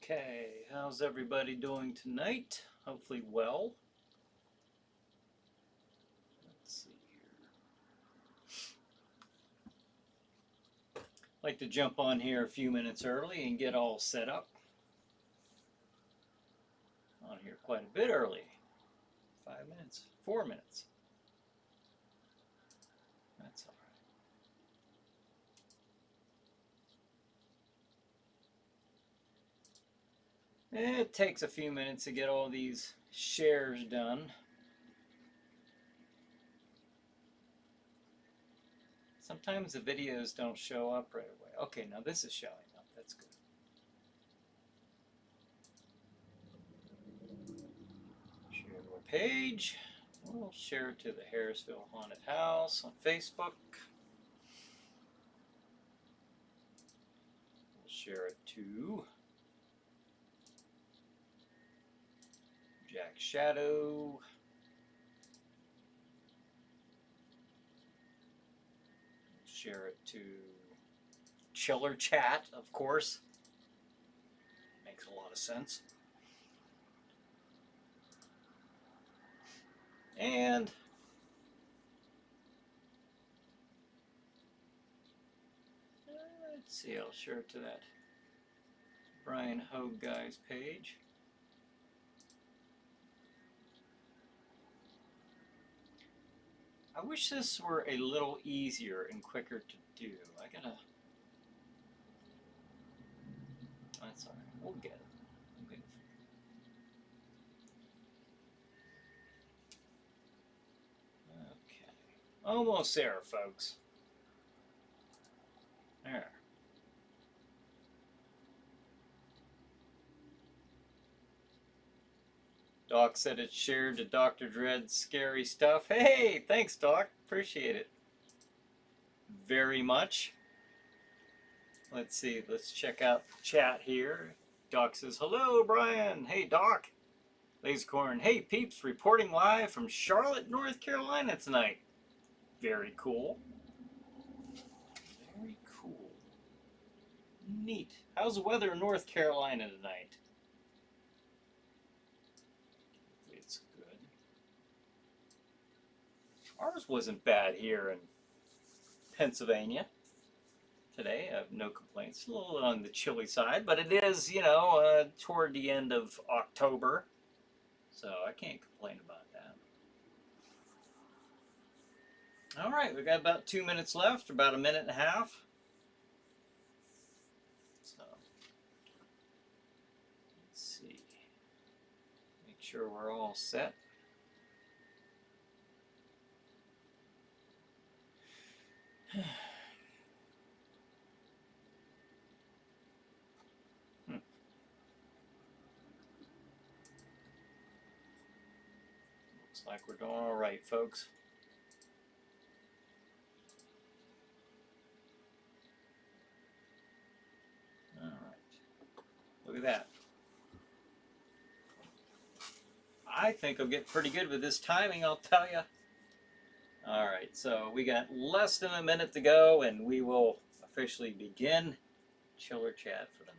Okay, how's everybody doing tonight? Hopefully well. Let's see here. I'd like to jump on here a few minutes early and get all set up. On here quite a bit early. 5 minutes, 4 minutes. That's all right. It takes a few minutes to get all these shares done. Sometimes the videos don't show up right away. Okay, now this is showing up. That's good. Share to our page. We'll share it to the Harrisville Haunted House on Facebook. We'll share it to Jack Shadow. Share it to Chiller Chat, of course. Makes a lot of sense. And let's see, I'll share it to that Brian Hogue guy's page. I wish this were a little easier and quicker to do. That's all right. We'll get it. Okay. Almost there, folks. There. Doc said it's shared to Dr. Dread's scary stuff. Hey, thanks, Doc. Appreciate it very much. Let's see. Let's check out the chat here. Doc says, hello, Brian. Hey, Doc. Lasercorn. Hey, peeps. Reporting live from Charlotte, North Carolina tonight. Very cool. Very cool. Neat. How's the weather in North Carolina tonight? Ours wasn't bad here in Pennsylvania today. I have no complaints. A little on the chilly side, but it is, toward the end of October, so I can't complain about that. All right, we've got about 2 minutes left, about a minute and a half. So let's see. Make sure we're all set. Looks like we're doing all right, folks. All right. Look at that. I think I'll get pretty good with this timing, I'll tell you. All right, so we got less than a minute to go, and we will officially begin Chiller Chat for the night.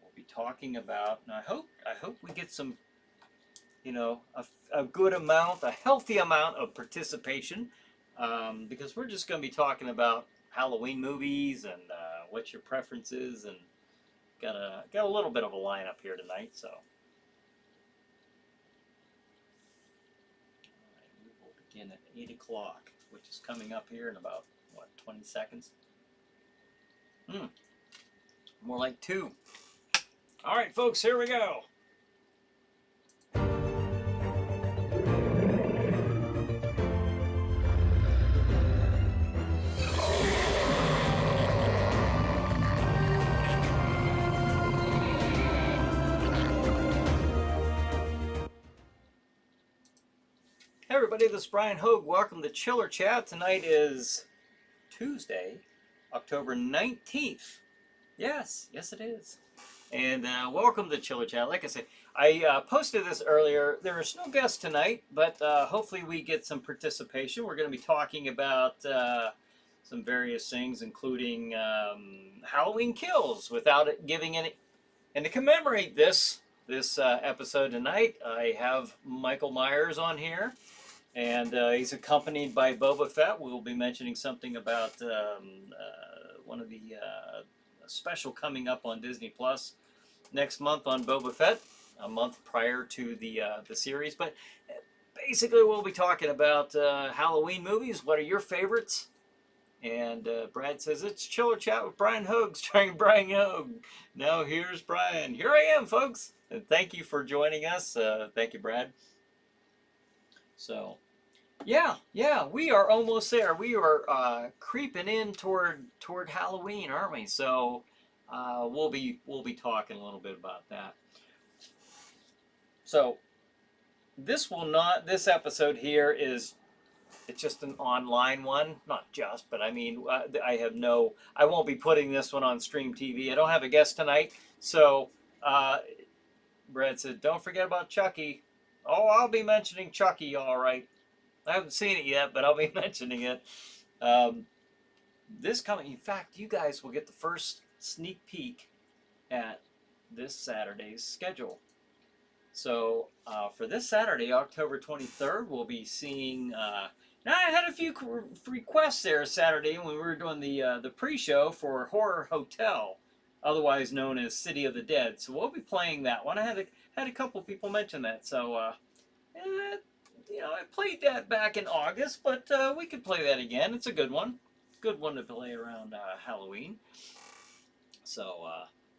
We'll be talking about, and I hope we get some, a good amount, a healthy amount of participation, because we're just going to be talking about Halloween movies and what your preference is, and got a little bit of a lineup here tonight, so. All right, we will begin at 8 o'clock, which is coming up here in about, 20 seconds? More like 2. All right, folks, here we go. Hey everybody, this is Brian Hogue. Welcome to Chiller Chat. Tonight is Tuesday, October 19th. Yes it is. And welcome to Chiller Chat. Like I said, I posted this earlier. There is no guest tonight, but hopefully we get some participation. We're going to be talking about some various things, including Halloween Kills, without it giving any. And to commemorate this episode tonight, I have Michael Myers on here, and he's accompanied by Boba Fett. We'll be mentioning something about one of the special coming up on Disney Plus next month on Boba Fett, a month prior to the series. But basically, we'll be talking about Halloween movies. What are your favorites? And Brad says, it's Chiller Chat with Brian Hogue, starring Brian Hogue. Now here's Brian. Here I am, folks. And thank you for joining us. Thank you, Brad. So, yeah, we are almost there. We are creeping in toward Halloween, aren't we? So, we'll be talking a little bit about that. So, this episode here is, it's just an online one, not just, but I mean, I won't be putting this one on Stream TV. I don't have a guest tonight, so Brad said, don't forget about Chucky. Oh, I'll be mentioning Chucky, all right. I haven't seen it yet, but I'll be mentioning it. In fact, you guys will get the first sneak peek at this Saturday's schedule. So for this Saturday, October 23rd, we'll be seeing... Now, I had a few requests there Saturday when we were doing the pre-show for Horror Hotel, otherwise known as City of the Dead. So we'll be playing that one. I had a couple people mention that. So, I played that back in August, but we could play that again. It's a good one. Good one to play around Halloween. So,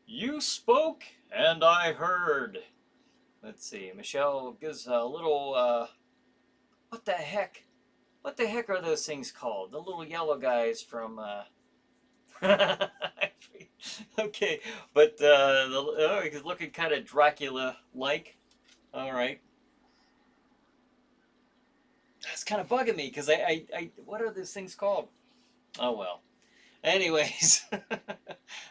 you spoke and I heard. Let's see. Michelle gives a little, what the heck? What the heck are those things called? The little yellow guys from, okay, but, he's looking kind of Dracula-like. All right. That's kind of bugging me, because what are those things called? Oh, well. Anyways,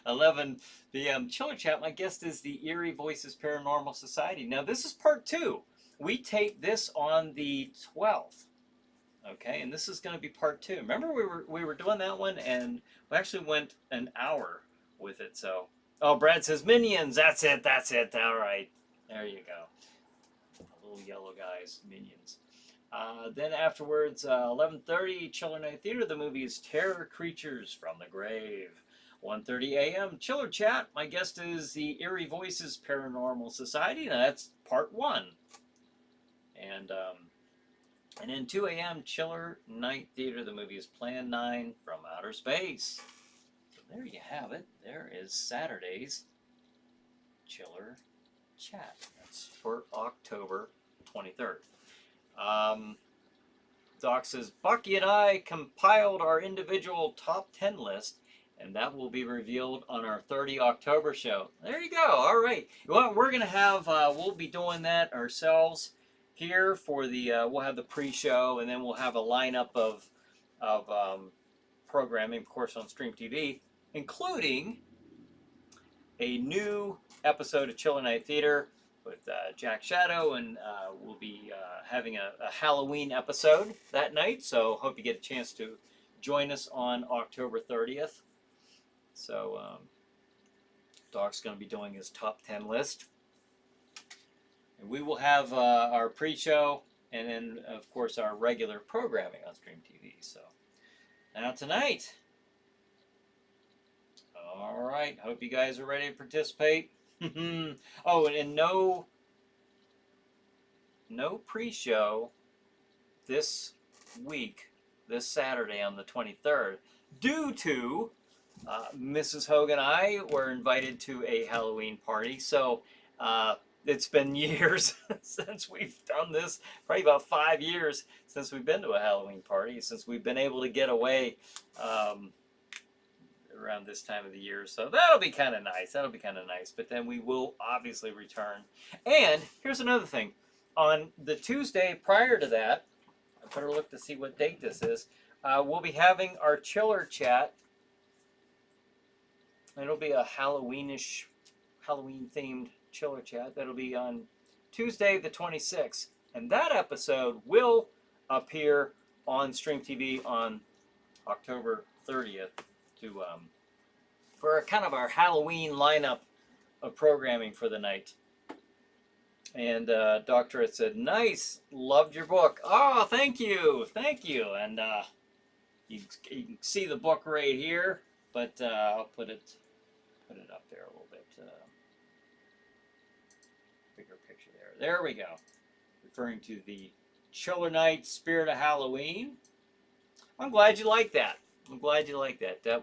11 p.m. Chiller Chat. My guest is the Eerie Voices Paranormal Society. Now, this is part 2. We taped this on the 12th. Okay, and this is going to be part 2. Remember we were doing that one, and we actually went an hour with it. So, oh, Brad says Minions. That's it. All right, there you go. Little yellow guys, Minions. Then afterwards, 11:30, Chiller Night Theater. The movie is Terror Creatures from the Grave. 1:30 a.m. Chiller Chat. My guest is the Eerie Voices Paranormal Society. Now that's part 1. And then 2 a.m. Chiller Night Theater. The movie is Plan 9 from Outer Space. So there you have it. There is Saturday's Chiller Chat. That's for October 23rd. Doc says, Bucky and I compiled our individual top 10 list, and that will be revealed on our 30 October show. There you go. All right. Well, we're going to have, we'll be doing that ourselves here for the, we'll have the pre-show, and then we'll have a lineup of programming, of course, on Stream TV, including a new episode of Chiller Night Theater with Jack Shadow, and we'll be having a Halloween episode that night, so hope you get a chance to join us on October 30th. So Doc's going to be doing his top 10 list. And we will have our pre-show and then, of course, our regular programming on Stream TV. So now tonight, all right, hope you guys are ready to participate. Oh, and no pre-show this week, this Saturday on the 23rd, due to Mrs. Hogue and I were invited to a Halloween party. So it's been years since we've done this, probably about 5 years since we've been to a Halloween party, since we've been able to get away around this time of the year. So that'll be kind of nice. But then we will obviously return. And here's another thing. On the Tuesday prior to that, I better look to see what date this is, we'll be having our Chiller Chat. It'll be a Halloween-themed Chiller Chat. That'll be on Tuesday the 26th. And that episode will appear on Stream TV on October 30th, to for kind of our Halloween lineup of programming for the night. And Doctor had said, "Nice, loved your book." Oh, thank you, thank you. And you can see the book right here, but I'll put it up there a little bit. Bigger picture there. There we go. Referring to the Chiller Night Spirit of Halloween. I'm glad you like that. I'm glad you like that. That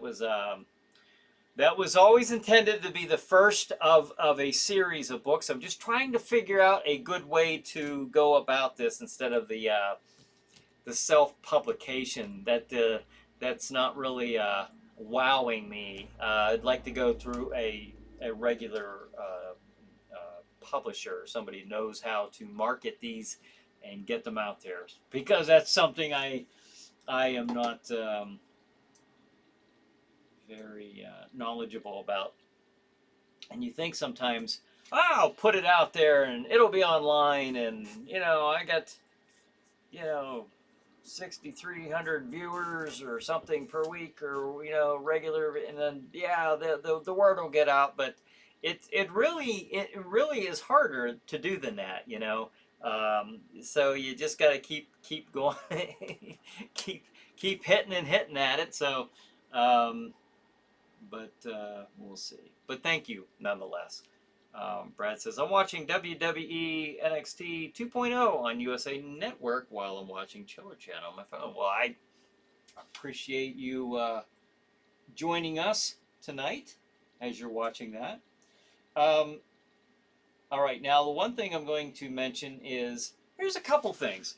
was always intended to be the first of a series of books. I'm just trying to figure out a good way to go about this instead of the self-publication. That's not really wowing me. I'd like to go through a regular publisher, somebody who knows how to market these and get them out there, because that's something I am not very knowledgeable about. And you think sometimes, oh, I'll put it out there and it'll be online, and I got 6,300 viewers or something per week, or regular, and then the word will get out. But it really is harder to do than that, so you just got to keep going, keep hitting and hitting at it. So but we'll see. But thank you nonetheless. Brad says, I'm watching WWE NXT 2.0 on USA Network while I'm watching Chiller Channel on my phone. Well, I appreciate you joining us tonight as you're watching that. All right, now the one thing I'm going to mention is, here's a couple things.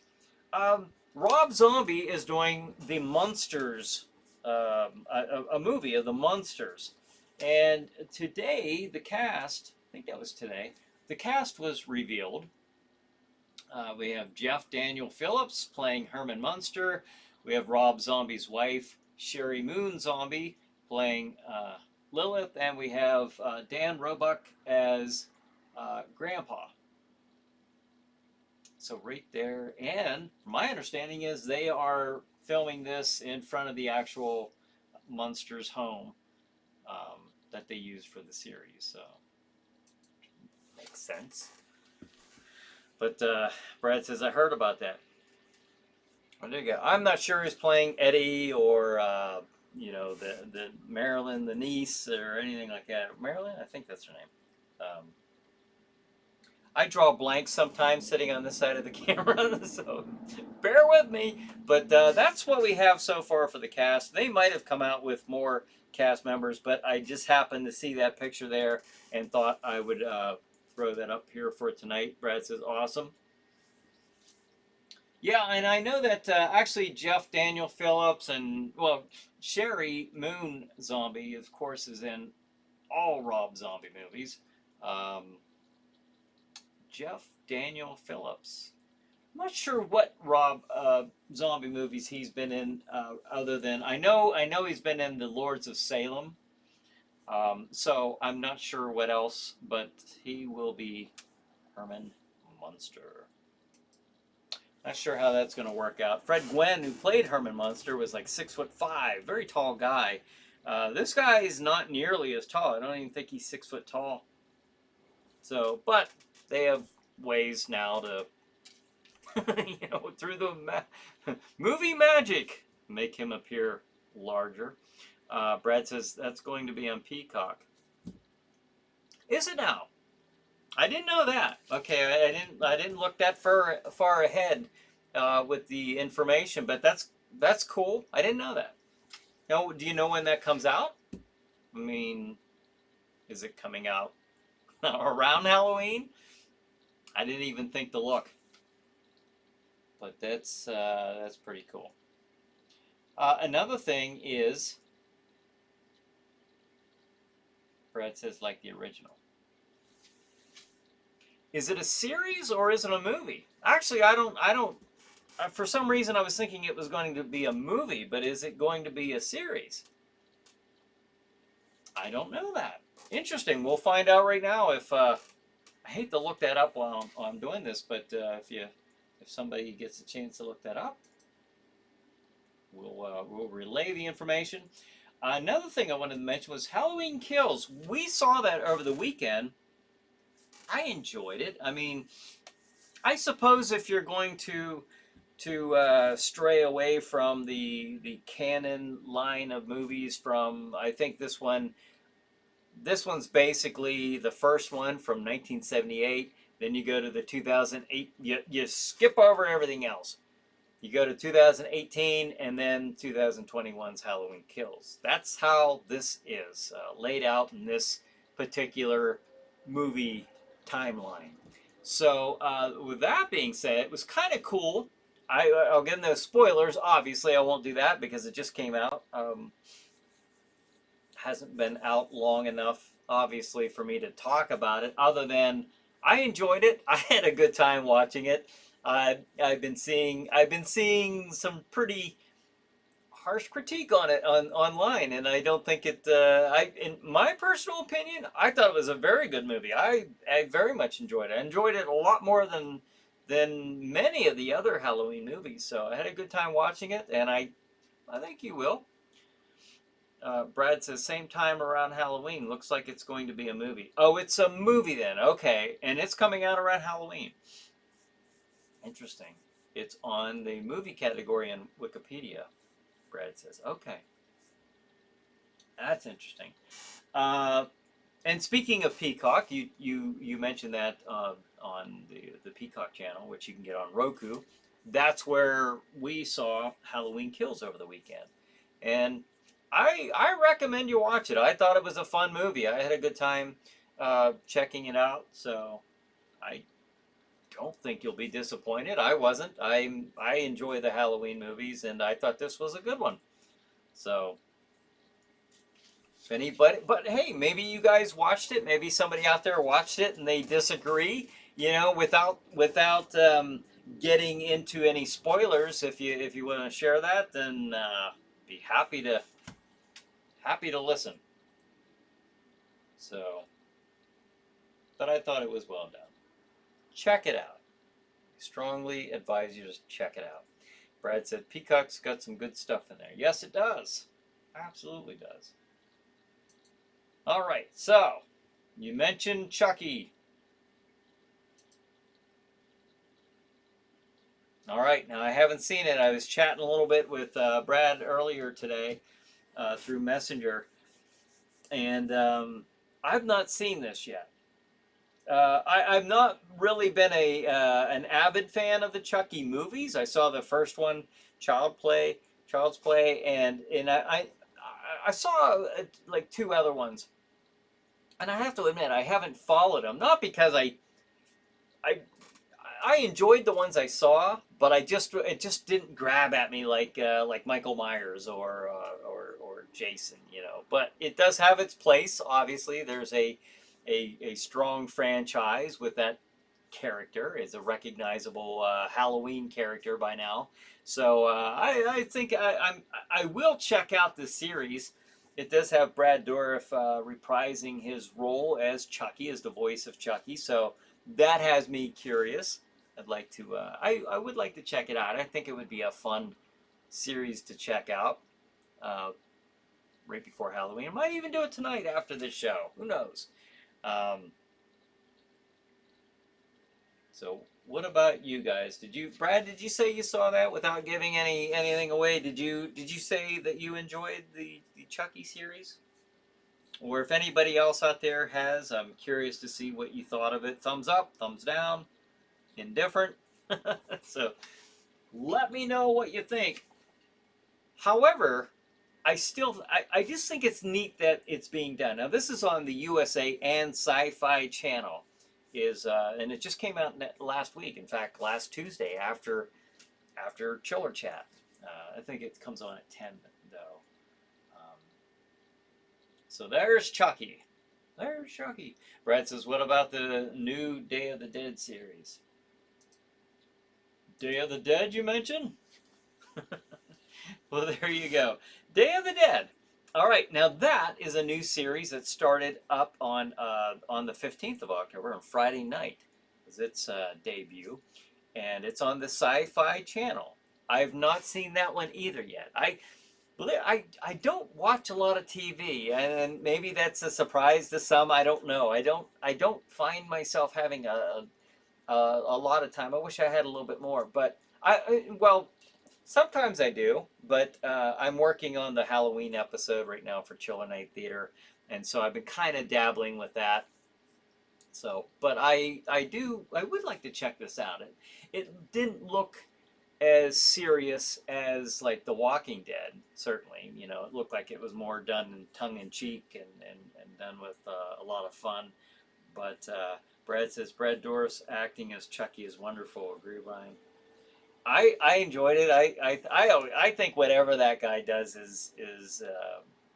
Rob Zombie is doing the Munsters, a movie of the Munsters. And today, the cast, I think that was today, the cast was revealed. We have Jeff Daniel Phillips playing Herman Munster. We have Rob Zombie's wife, Sherry Moon Zombie, playing Lilith. And we have Dan Roebuck as Grandpa. So right there. And my understanding is they are filming this in front of the actual Munsters home that they used for the series. So makes sense. But Brad says, I heard about that. Well, there you go. I'm not sure who's playing Eddie or the Marilyn, the niece, or anything like that. Marilyn, I think that's her name. I draw blanks sometimes sitting on this side of the camera, so bear with me. But that's what we have so far for the cast. They might have come out with more cast members, but I just happened to see that picture there and thought I would throw that up here for tonight. Brad says, awesome. Yeah, and I know that actually Jeff Daniel Phillips and, well, Sherry Moon Zombie, of course, is in all Rob Zombie movies. Jeff Daniel Phillips. I'm not sure what Rob Zombie movies he's been in, other than I know he's been in the Lords of Salem. So I'm not sure what else, but he will be Herman Munster. Not sure how that's going to work out. Fred Gwynne, who played Herman Munster, was like 6'5", very tall guy. This guy is not nearly as tall. I don't even think he's 6 foot tall. So, but they have ways now to, through the movie magic, make him appear larger. Brad says that's going to be on Peacock. Is it now? I didn't know that. Okay, I didn't look that far ahead with the information, but that's cool. I didn't know that. Now, do you know when that comes out? I mean, is it coming out around Halloween? I didn't even think to look. But that's pretty cool. Another thing is, Brad says, like the original. Is it a series or is it a movie? Actually, I don't. For some reason, I was thinking it was going to be a movie, but is it going to be a series? I don't know that. Interesting. We'll find out right now. If I hate to look that up while I'm doing this, but if somebody gets a chance to look that up, we'll relay the information. Another thing I wanted to mention was Halloween Kills. We saw that over the weekend. I enjoyed it. I mean, I suppose if you're going to stray away from the canon line of movies from, I think this one's basically the first one from 1978. Then you go to the 2008. You skip over everything else. You go to 2018, and then 2021's Halloween Kills. That's how this is laid out in this particular movie timeline. So, with that being said, it was kind of cool. I'll get into spoilers. Obviously, I won't do that because it just came out. Hasn't been out long enough, obviously, for me to talk about it. Other than I enjoyed it. I had a good time watching it. I've been seeing some pretty harsh critique on it online, and I don't think it. In my personal opinion, I thought it was a very good movie. I very much enjoyed it. I enjoyed it a lot more than many of the other Halloween movies. So I had a good time watching it, and I think you will. Brad says same time around Halloween. Looks like it's going to be a movie. Oh, it's a movie then. Okay, and it's coming out around Halloween. Interesting. It's on the movie category in Wikipedia. Brad says, okay. That's interesting. And speaking of Peacock, you mentioned that on the Peacock channel, which you can get on Roku. That's where we saw Halloween Kills over the weekend. And I recommend you watch it. I thought it was a fun movie. I had a good time checking it out. So I don't think you'll be disappointed. I wasn't. I enjoy the Halloween movies, and I thought this was a good one. So, if anybody, but hey, maybe you guys watched it. Maybe somebody out there watched it and they disagree. You know, without getting into any spoilers. If you want to share that, then be happy to listen. So, but I thought it was well done. Check it out. I strongly advise you to check it out. Brad said Peacock's got some good stuff in there. Yes, it does. Absolutely does. All right, so you mentioned Chucky. All right, now I haven't seen it. I was chatting a little bit with Brad earlier today through Messenger, and I've not seen this yet. I've not really been an avid fan of the Chucky movies. I saw the first one, Child's Play, and I saw like two other ones, and I have to admit I haven't followed them. Not because I enjoyed the ones I saw, but it just didn't grab at me like Michael Myers or Jason, you know. But it does have its place. Obviously, there's a strong franchise with that character. Is a recognizable Halloween character by now. So I think I will check out this series. It does have Brad Dourif reprising his role as Chucky, as the voice of Chucky. So that has me curious. I'd like to. I would like to check it out. I think it would be a fun series to check out right before Halloween. I might even do it tonight after this show. Who knows? So what about you guys? Brad? Did you say you saw that without giving anything away? Did you say that you enjoyed the Chucky series? Or if anybody else out there has, I'm curious to see what you thought of it. Thumbs up, thumbs down, indifferent. So let me know what you think. However, I just think it's neat that it's being done. Now this is on the USA and Sci-Fi Channel, and it just came out last week. In fact, last Tuesday after Chiller Chat. I think it comes on at 10 though. So there's Chucky. There's Chucky. Brad says, what about the new Day of the Dead series? Day of the Dead, you mentioned? Well, there you go. Day of the Dead. All right, now that is a new series that started up on the 15th of October, on Friday night, is its debut, and it's on the Sci-Fi Channel. I've not seen that one either yet. I don't watch a lot of TV, and maybe that's a surprise to some. I don't know. I don't find myself having a lot of time. I wish I had a little bit more, but well, sometimes I do. But I'm working on the Halloween episode right now for Chiller Night Theater, and so I've been kind of dabbling with that. So, but I would like to check this out. It didn't look as serious as like The Walking Dead. Certainly, it looked like it was more done in tongue in cheek and done with a lot of fun. But Brad says Brad Dourif acting as Chucky is wonderful. Agree, Ryan. I enjoyed it. I think whatever that guy does is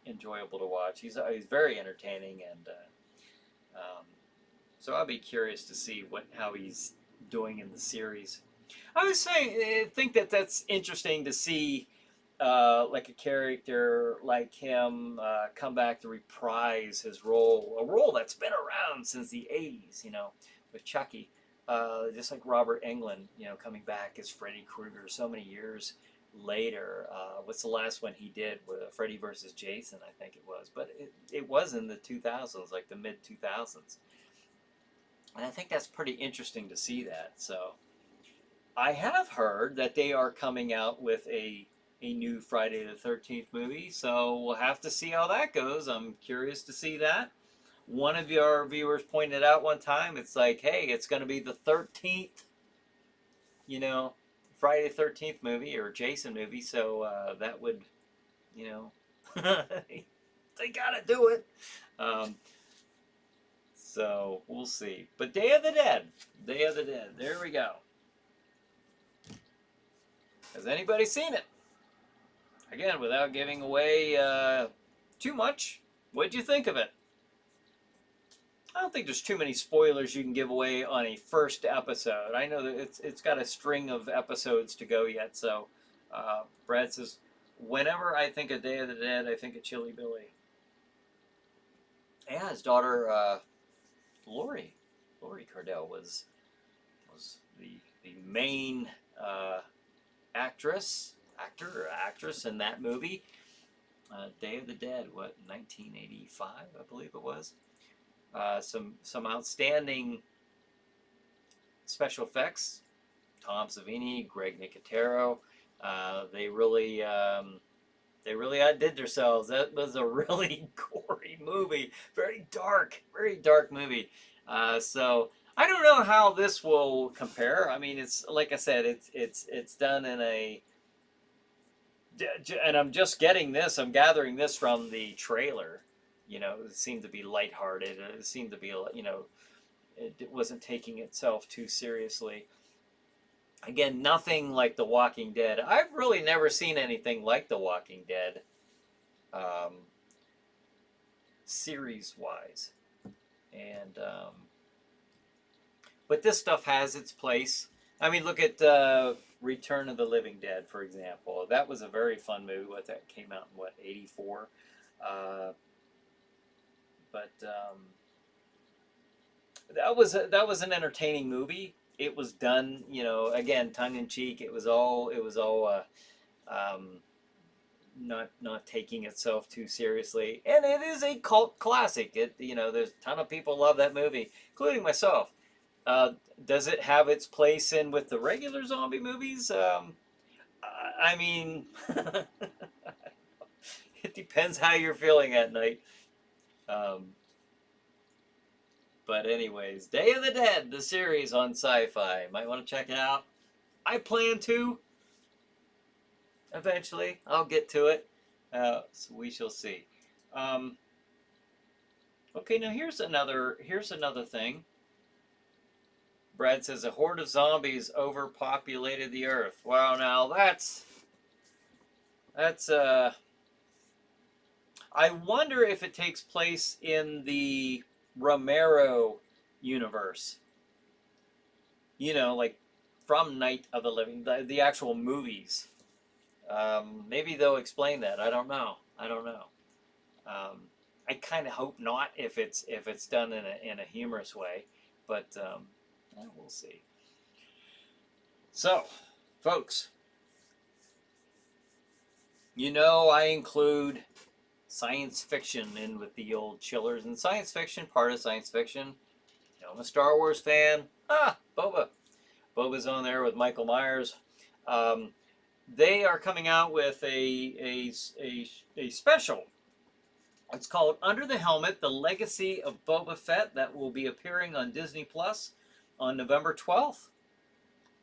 enjoyable to watch. He's very entertaining, and so I'll be curious to see how he's doing in the series. I was saying, I think that's interesting to see, like a character like him come back to reprise his role, a role that's been around since the '80s, with Chucky. Just like Robert Englund, coming back as Freddy Krueger so many years later. What's the last one he did with Freddy versus Jason, I think it was. But it was in the 2000s, like the mid 2000s. And I think that's pretty interesting to see that. So I have heard that they are coming out with a new Friday the 13th movie. So we'll have to see how that goes. I'm curious to see that. One of your viewers pointed out one time, it's like, hey, it's going to be the 13th, Friday the 13th movie or Jason movie. So that would, they got to do it. So we'll see. But Day of the Dead. Day of the Dead. There we go. Has anybody seen it? Again, without giving away too much, what'd you think of it? I don't think there's too many spoilers you can give away on a first episode. I know that it's got a string of episodes to go yet. So Brad says, whenever I think of Day of the Dead, I think of Chilly Billy. Yeah, his daughter Lori Cardell was the main actor or actress in that movie. Day of the Dead, 1985, I believe it was. Some outstanding special effects. Tom Savini, Greg Nicotero. They really outdid themselves. That was a really gory movie. Very dark movie. So I don't know how this will compare. I mean, it's like I said, it's done in and I'm just getting this. I'm gathering this from the trailer. It seemed to be lighthearted. It seemed to be, it wasn't taking itself too seriously. Again, nothing like The Walking Dead. I've really never seen anything like The Walking Dead, series-wise. And, but this stuff has its place. I mean, look at Return of the Living Dead, for example. That was a very fun movie. That came out in, '84? But that was an entertaining movie. It was done, again, tongue in cheek. It was all not taking itself too seriously, and it is a cult classic. There's a ton of people love that movie, including myself. Does it have its place in with the regular zombie movies? I mean, it depends how you're feeling at night. But anyways, Day of the Dead, the series on Sci-Fi. Might want to check it out. I plan to. Eventually, I'll get to it. So we shall see. Okay, now here's another thing. Brad says a horde of zombies overpopulated the earth. Wow, now that's I wonder if it takes place in the Romero universe. Like from Night of the Living, the actual movies. Maybe they'll explain that. I don't know. I kind of hope not if it's done in a humorous way, but we'll see. So, folks, You know, I include science fiction in with the old chillers, and science fiction, part of science fiction. You know, I'm a Star Wars fan. Boba. Boba's on there with Michael Myers. Um, they are coming out with a special. It's called Under the Helmet: The Legacy of Boba Fett, that will be appearing on Disney Plus on November 12th.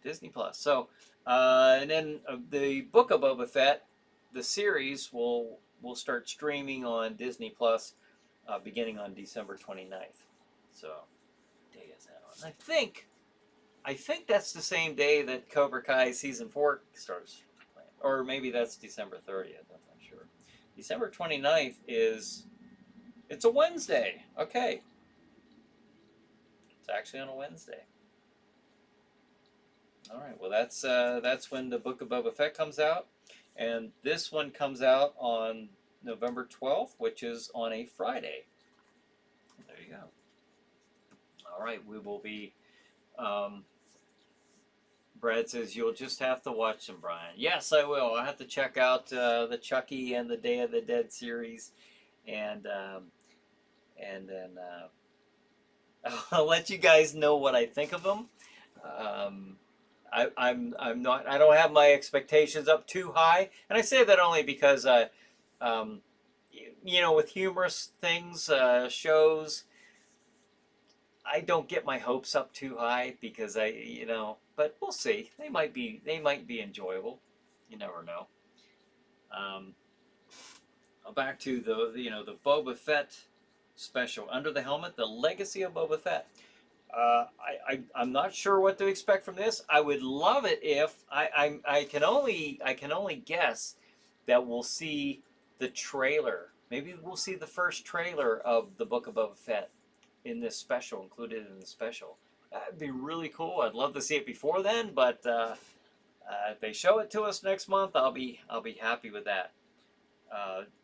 Disney Plus. So, and then the Book of Boba Fett, the series will start streaming on Disney Plus beginning on December 29th. So, what day is that on? I think that's the same day that Cobra Kai season 4 starts, or maybe that's December 30th. I'm not sure. December 29th is, it's a Wednesday. Okay, it's actually on a Wednesday. All right. Well, that's when the Book of Boba Fett comes out, and this one comes out on November 12th, which is on a Friday. There you go. All right. We will be. Brad says you'll just have to watch them, Brian. Yes, I will. I have to check out the Chucky and the Day of the Dead series, and then I'll let you guys know what I think of them. I'm not. I don't have my expectations up too high, and I say that only because you know, with humorous things, shows, I don't get my hopes up too high because you know. But we'll see. They might be enjoyable. You never know. Um, Back to the Boba Fett special, Under the Helmet: The Legacy of Boba Fett. I'm not sure what to expect from this. I would love it if I can only guess that we'll see the trailer. Maybe we'll see the first trailer of the Book of Boba Fett in this special, included in the special. That'd be really cool. I'd love to see it before then, but if they show it to us next month, I'll be happy with that.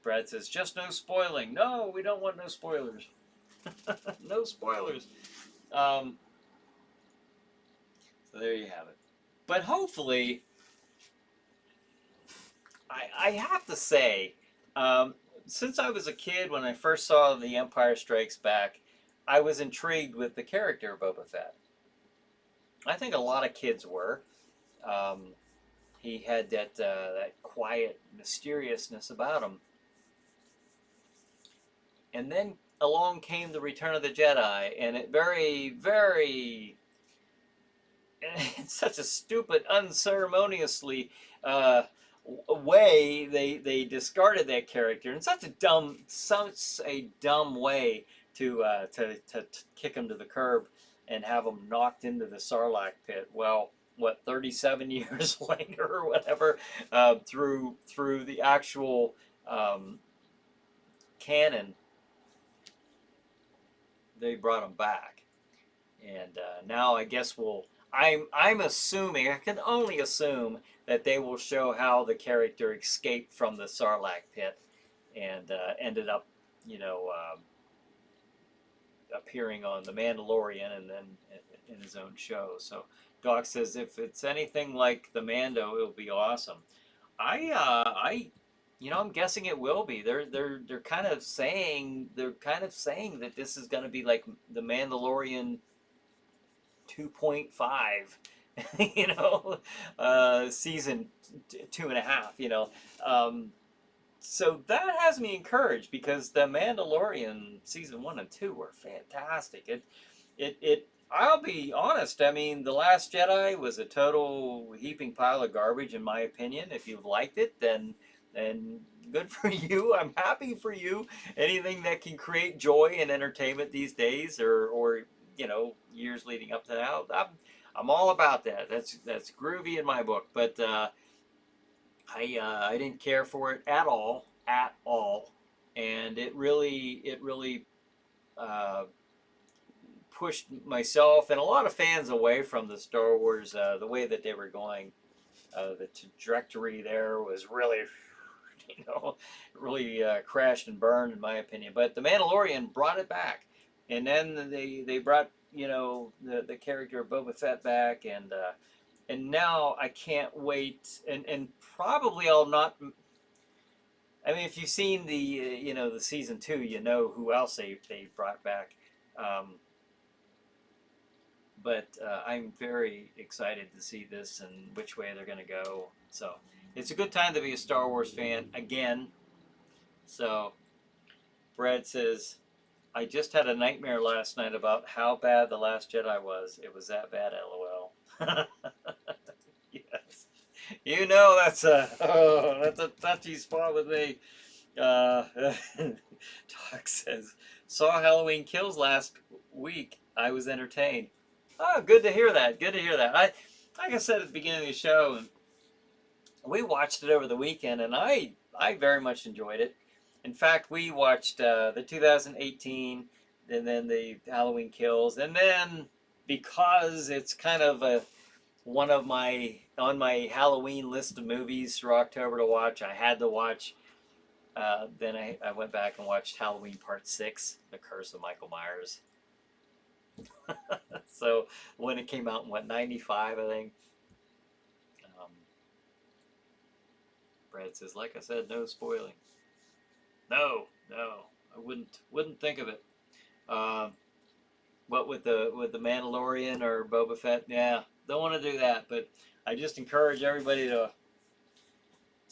Brad says just no spoiling. No, we don't want no spoilers. No spoilers. So there you have it. But hopefully, I have to say, since I was a kid when I first saw The Empire Strikes Back, I was intrigued with the character of Boba Fett. I think a lot of kids were. He had that quiet mysteriousness about him. And then along came the Return of the Jedi, and it in such a stupid, unceremoniously way they discarded that character in such a dumb way to kick him to the curb and have him knocked into the Sarlacc pit. Well, what, 37 years later or whatever, through the actual canon, they brought him back, and now I guess I'm assuming, I can only assume that they will show how the character escaped from the Sarlacc pit and ended up, you know, appearing on The Mandalorian and then in his own show. So Doc says if it's anything like the Mando, it'll be awesome. I'm guessing it will be. They're kind of saying that this is going to be like the Mandalorian 2.5, you know, season 2.5, you know. So that has me encouraged because the Mandalorian season 1 and 2 were fantastic. I'll be honest. I mean, The Last Jedi was a total heaping pile of garbage, in my opinion. If you've liked it, then good for you. I'm happy for you. Anything that can create joy and entertainment these days, or you know, years leading up to that, I'm all about that. That's groovy in my book. But I didn't care for it at all, and it really pushed myself and a lot of fans away from the Star Wars, the way that they were going. The trajectory there was really, you know, really crashed and burned, in my opinion. But The Mandalorian brought it back, and then they brought, you know, the character of Boba Fett back, and now I can't wait, and probably I'll not. I mean, if you've seen the the season 2, you know who else they brought back. Um, but I'm very excited to see this and which way they're going to go. So it's a good time to be a Star Wars fan again. So Brad says, I just had a nightmare last night about how bad The Last Jedi was. It was that bad, lol. Yes. That's a touchy spot with me. Doc says, saw Halloween Kills last week. I was entertained. Oh, good to hear that. Good to hear that. Like I said at the beginning of the show, we watched it over the weekend, and I very much enjoyed it. In fact, we watched the 2018, and then the Halloween Kills, and then because it's kind of one of my on my Halloween list of movies for October to watch, I had to watch. Then I went back and watched Halloween Part 6, The Curse of Michael Myers. So when it came out in, what, 95, I think. Um, Brad says, like I said, no spoiling. No, I wouldn't think of it. What with the Mandalorian or Boba Fett? Yeah, don't want to do that. But I just encourage everybody to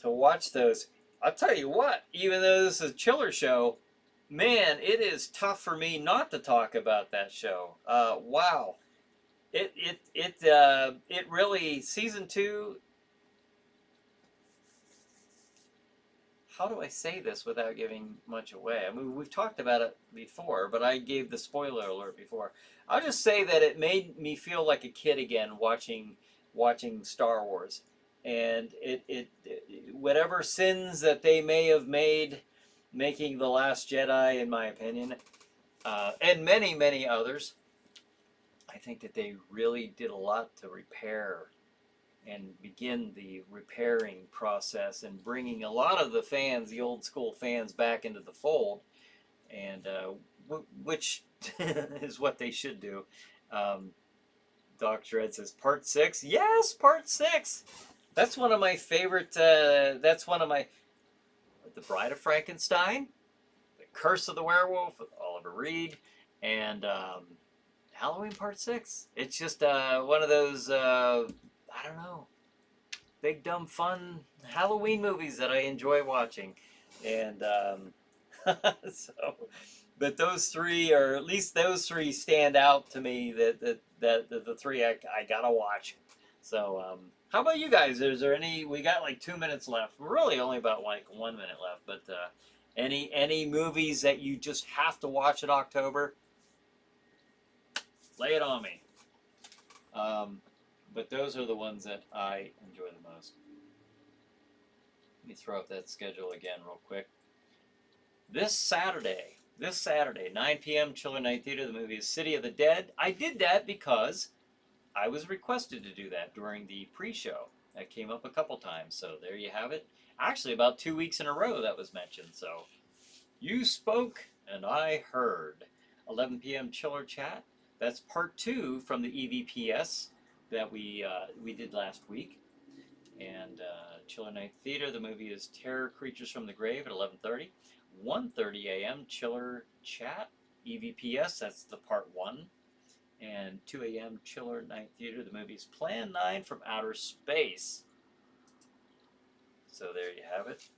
watch those. I'll tell you what, even though this is a chiller show, man, it is tough for me not to talk about that show. Wow, it really, season 2. How do I say this without giving much away? I mean, we've talked about it before, but I gave the spoiler alert before. I'll just say that it made me feel like a kid again watching Star Wars, and it whatever sins that they may have made making The Last Jedi, in my opinion, and many others, I think that they really did a lot to repair and begin the repairing process and bringing a lot of the fans, the old school fans, back into the fold, and which is what they should do. Doc Dredd says, Part 6? Yes, Part 6! That's one of my favorite, that's one of my, The Bride of Frankenstein, The Curse of the Werewolf with Oliver Reed, and Halloween Part 6. It's just one of those, I don't know, big dumb fun Halloween movies that I enjoy watching, and so, but those three, or at least those three, stand out to me. That the three I gotta watch. So, how about you guys? Is there any? We got like 2 minutes left. We're really only about like 1 minute left. But any movies that you just have to watch in October? Lay it on me. But those are the ones that I enjoy the most. Let me throw up that schedule again real quick. This Saturday, 9 p.m., Chiller Night Theater, the movie is City of the Dead. I did that because I was requested to do that during the pre-show. That came up a couple times, so there you have it. Actually, about 2 weeks in a row that was mentioned, so you spoke and I heard. 11 p.m. Chiller Chat. That's part 2 from the EVPS that we did last week. And Chiller Night Theater, the movie is Terror Creatures from the Grave at 11:30. 1:30 a.m. Chiller Chat, EVPS, that's the part 1. And 2 a.m. Chiller Night Theater, the movie is Plan 9 from Outer Space. So there you have it.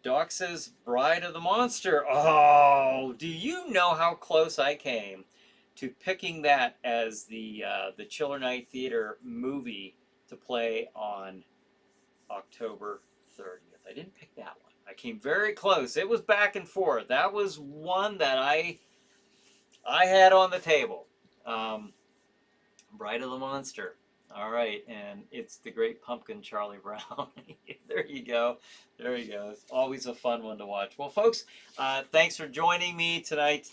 Doc says Bride of the Monster. Oh, do you know how close I came to picking that as the Chiller Night Theater movie to play on October 30th? I didn't pick that one. I came very close. It was back and forth. That was one that I had on the table. Bride of the Monster. All right, and it's The Great Pumpkin, Charlie Brown. There you go. There you go. It's always a fun one to watch. Well, folks, thanks for joining me tonight.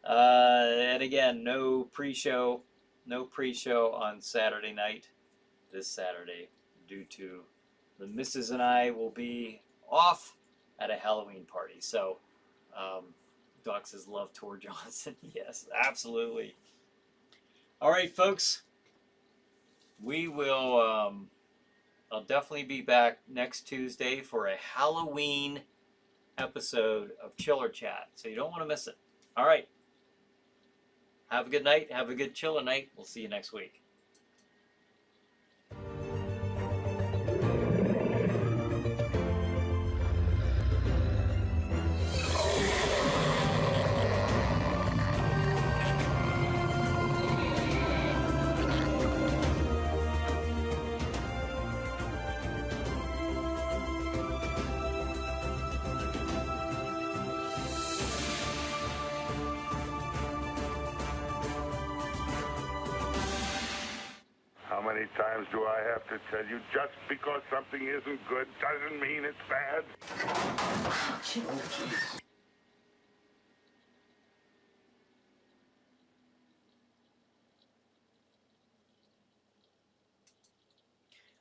And again, no pre-show on Saturday night, this Saturday, due to the missus and I will be off at a Halloween party. So, Doc says, love Tor Johnson. Yes, absolutely. All right, folks. We will, I'll definitely be back next Tuesday for a Halloween episode of Chiller Chat, so you don't want to miss it. All right. Have a good night. Have a good chiller night. We'll see you next week. How many times do I have to tell you, just because something isn't good doesn't mean it's bad?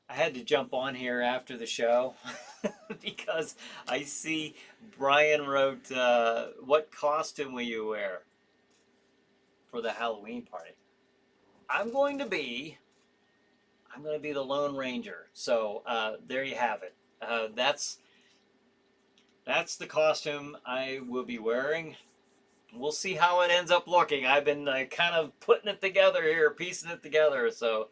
I had to jump on here after the show because I see Brian wrote, what costume will you wear for the Halloween party? I'm going to be the Lone Ranger. So there you have it. That's the costume I will be wearing. We'll see how it ends up looking. I've been kind of putting it together here, piecing it together. So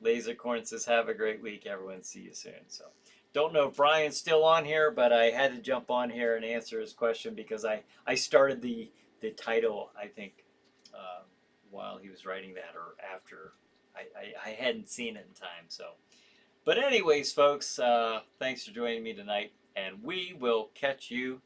Lasercorn says, have a great week, everyone. See you soon. So don't know if Brian's still on here, but I had to jump on here and answer his question because I started the title, I think, while he was writing that or after. I hadn't seen it in time. So, but anyways, folks, thanks for joining me tonight, and we will catch you